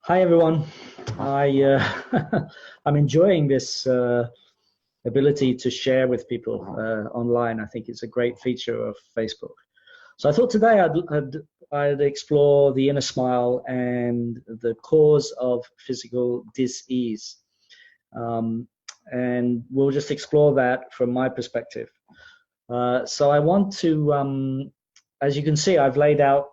Hi everyone. I'm enjoying this ability to share with people online. I think it's a great feature of Facebook. So I thought today I'd explore the inner smile and the cause of physical dis-ease, and we'll just explore that from my perspective. So I want to, as you can see, I've laid out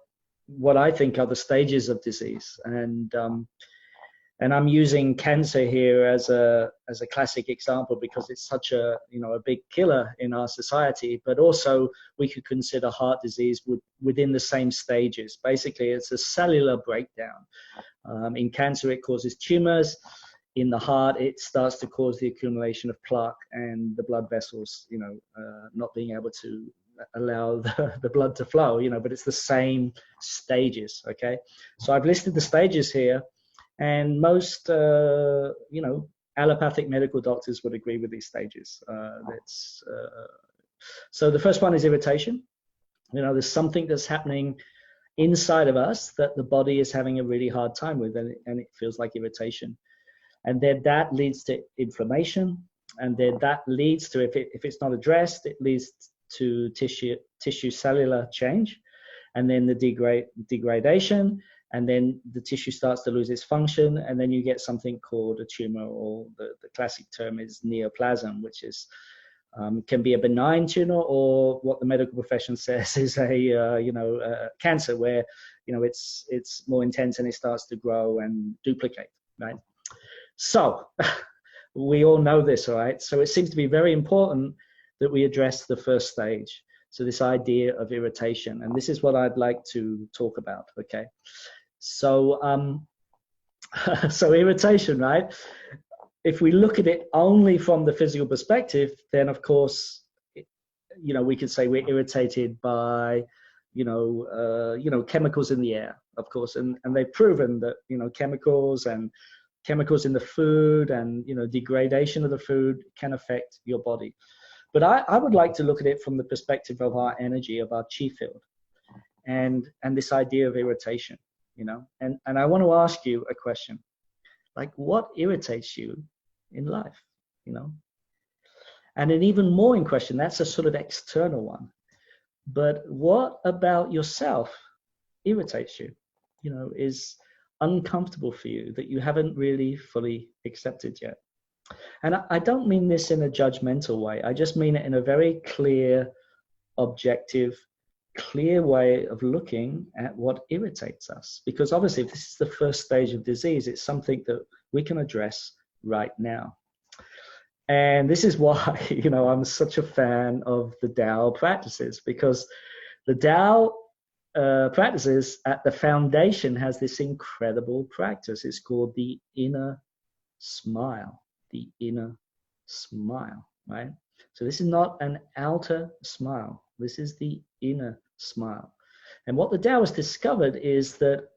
what I think are the stages of disease, and I'm using cancer here as a classic example because it's such a a big killer in our society. But also we could consider heart disease within the same stages. Basically, it's a cellular breakdown. In cancer, it causes tumors. In the heart, it starts to cause the accumulation of plaque and the blood vessels, not being able to allow the blood to flow, but it's the same stages, okay? So I've listed the stages here, and most, allopathic medical doctors would agree with these stages. So the first one is irritation. There's something that's happening inside of us that the body is having a really hard time with, and it feels like irritation. And then that leads to inflammation, and then that leads to, if it's not addressed, it leads to tissue cellular change, and then the degradation, and then the tissue starts to lose its function, and then you get something called a tumor, or the classic term is neoplasm, which is can be a benign tumor, or what the medical profession says is a cancer, where it's more intense and it starts to grow and duplicate, right? So we all know this, all right? So it seems to be very important that we address the first stage. So this idea of irritation, and this is what I'd like to talk about, okay? So, so irritation, right? If we look at it only from the physical perspective, then of course, we could say we're irritated by, chemicals in the air, of course, and they've proven that, chemicals in the food and degradation of the food can affect your body. But I would like to look at it from the perspective of our energy, of our chi field, and this idea of irritation, and I want to ask you a question, like, what irritates you in life, and an even more in question, that's a sort of external one, but what about yourself irritates you, is uncomfortable for you, that you haven't really fully accepted yet? And I don't mean this in a judgmental way. I just mean it in a very clear, objective, clear way of looking at what irritates us. Because obviously, if this is the first stage of disease, it's something that we can address right now. And this is why, I'm such a fan of the Tao practices, because the Tao practices at the foundation has this incredible practice. It's called the inner smile, the inner smile, right? So this is not an outer smile. This is the inner smile. And what the Tao has discovered is that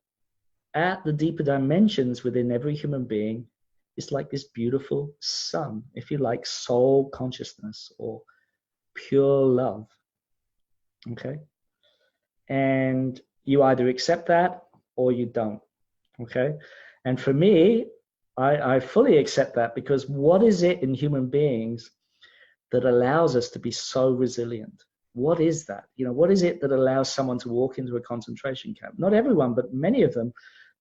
at the deeper dimensions within every human being, it's like this beautiful sun, if you like, soul consciousness or pure love, okay? And you either accept that or you don't, okay? And for me, I fully accept that, because what is it in human beings that allows us to be so resilient? What is that? What is it that allows someone to walk into a concentration camp? Not everyone, but many of them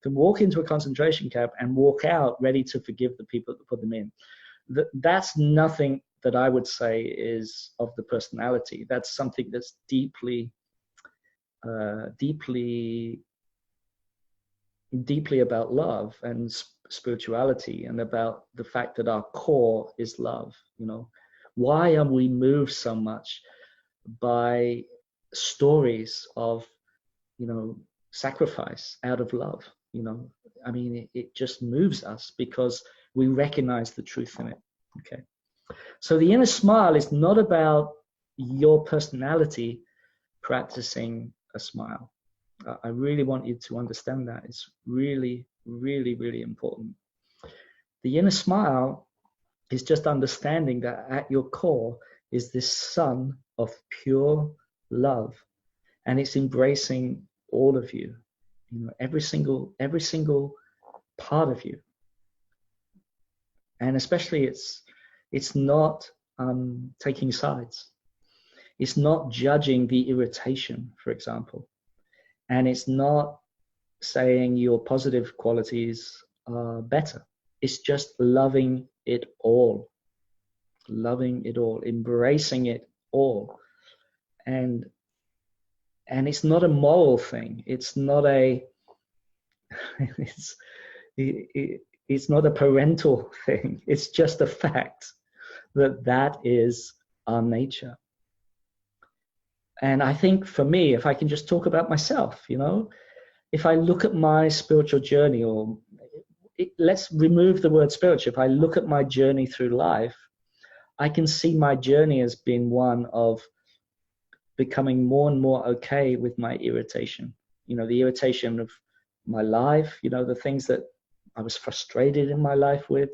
can walk into a concentration camp and walk out ready to forgive the people that put them in. That's nothing that I would say is of the personality. That's something that's deeply about love and spirituality, and about the fact that our core is love. Why are we moved so much by stories of sacrifice out of love? I mean, it just moves us because we recognize the truth in it. Okay, so the inner smile is not about your personality practicing a smile. I really want you to understand that. It's really, really, really important. The inner smile is just understanding that at your core is this sun of pure love, and it's embracing all of you. Every single part of you. And especially it's not taking sides. It's not judging the irritation, for example. And it's not saying your positive qualities are better. It's just loving it all, embracing it all. And it's not a moral thing. It's not a it's not a parental thing. It's just a fact that is our nature. And I think for me, if I can just talk about myself, if I look at my spiritual journey, or let's remove the word spiritual, if I look at my journey through life, I can see my journey as being one of becoming more and more okay with my irritation. The irritation of my life, the things that I was frustrated in my life with,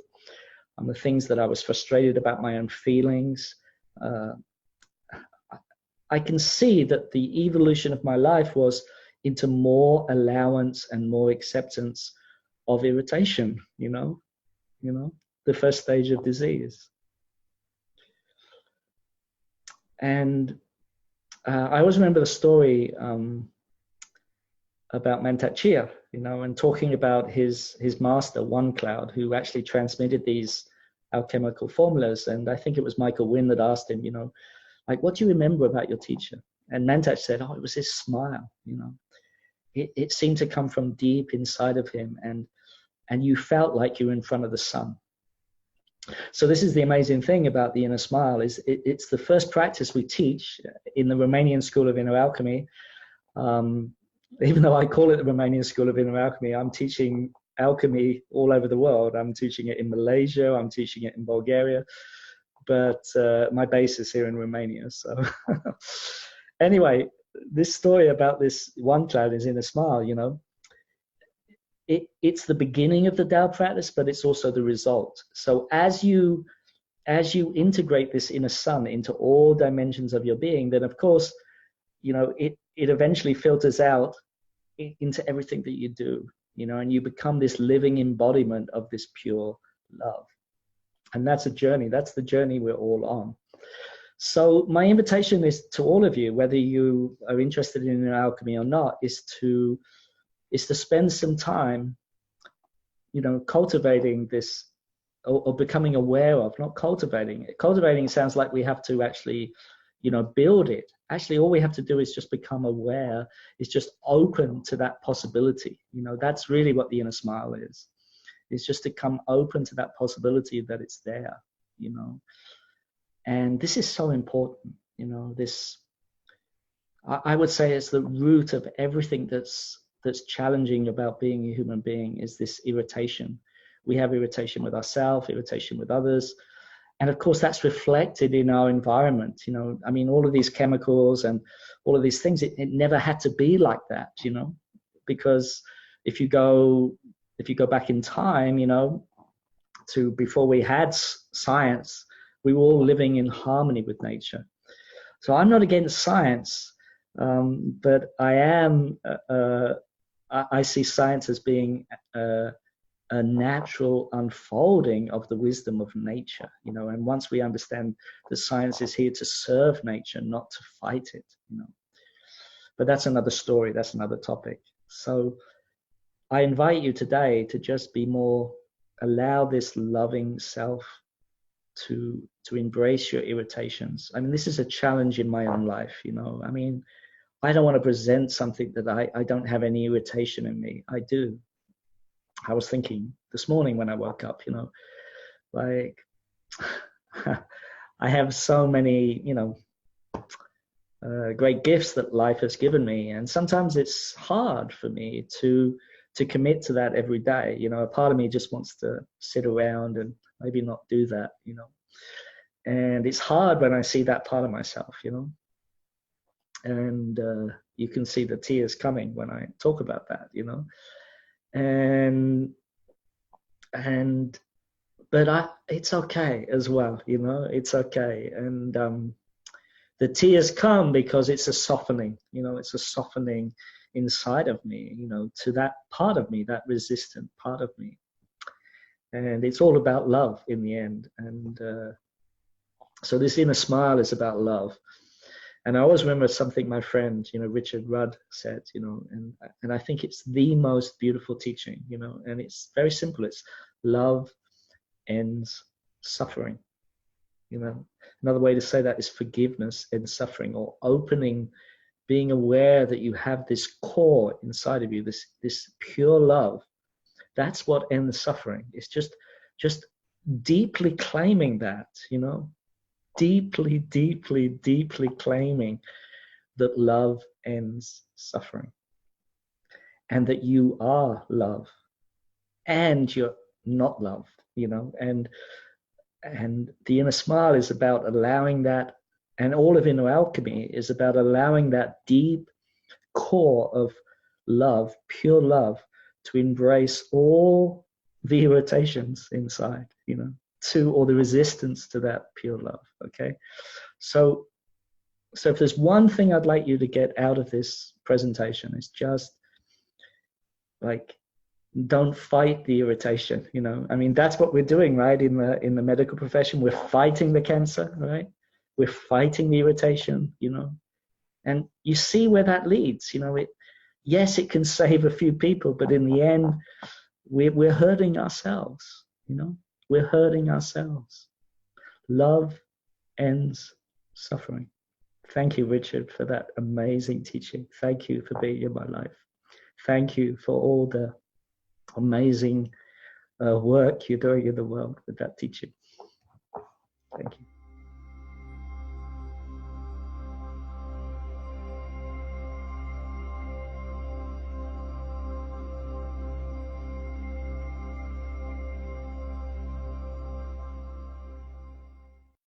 and the things that I was frustrated about my own feelings. I can see that the evolution of my life was into more allowance and more acceptance of irritation, the first stage of disease. And I always remember the story about Mantak Chia, and talking about his master, One Cloud, who actually transmitted these alchemical formulas. And I think it was Michael Wynn that asked him, like, what do you remember about your teacher? And Mantak said, it was his smile, It seemed to come from deep inside of him, and you felt like you were in front of the sun. So this is the amazing thing about the inner smile, is it's the first practice we teach in the Romanian School of Inner Alchemy. Even though I call it the Romanian School of Inner Alchemy, I'm teaching alchemy all over the world. I'm teaching it in Malaysia, I'm teaching it in Bulgaria, but my base is here in Romania. So anyway, this story about this One Cloud is in a smile, it's the beginning of the Tao practice, but it's also the result. So as you integrate this inner sun into all dimensions of your being, then of course, it eventually filters out into everything that you do, and you become this living embodiment of this pure love. And that's a journey. That's the journey we're all on. So my invitation is to all of you, whether you are interested in alchemy or not, is to spend some time, cultivating this, or becoming aware of, not cultivating it. Cultivating sounds like we have to actually, build it. Actually, all we have to do is just become aware, is just open to that possibility. That's really what the inner smile is. It's just to come open to that possibility that it's there, And this is so important, this, I would say, it's the root of everything that's challenging about being a human being, is this irritation. We have irritation with ourselves, irritation with others. And of course, that's reflected in our environment. All of these chemicals and all of these things, it never had to be like that, because if you go back in time, to before we had science, we were all living in harmony with nature. So I'm not against science, but I am, I see science as being a natural unfolding of the wisdom of nature, and once we understand that science is here to serve nature, not to fight it, But that's another story, that's another topic. So I invite you today to just be more, allow this loving self to embrace your irritations. This is a challenge in my own life, I don't want to present something that I don't have any irritation in me. I do. I was thinking this morning when I woke up, like I have so many, great gifts that life has given me. And sometimes it's hard for me to commit to that every day. A part of me just wants to sit around and maybe not do that, And it's hard when I see that part of myself, And you can see the tears coming when I talk about that, But it's okay as well, It's okay. And the tears come because it's a softening, It's a softening inside of me, you know, to that part of me, that resistant part of me. And it's all about love in the end. And so this inner smile is about love. And I always remember something my friend, you know, Richard Rudd said, you know, and I think it's the most beautiful teaching, you know, and it's very simple. It's love ends suffering. You know, another way to say that is forgiveness ends suffering, or opening, being aware that you have this core inside of you, this pure love. That's what ends suffering. It's just deeply claiming that, you know, deeply, deeply, deeply claiming that love ends suffering, and that you are love and you're not loved, you know. And the inner smile is about allowing that, and all of inner alchemy is about allowing that deep core of love, pure love, to embrace all the irritations inside, you know, or the resistance to that pure love. Okay, so if there's one thing I'd like you to get out of this presentation, it's just like, don't fight the irritation. You know, I mean, that's what we're doing, right? In the medical profession, we're fighting the cancer, right? We're fighting the irritation, you know, and you see where that leads. You know, yes, it can save a few people, but in the end, we're hurting ourselves. You know, we're hurting ourselves. Love ends suffering. Thank you, Richard, for that amazing teaching. Thank you for being in my life. Thank you for all the amazing work you're doing in the world with that teaching.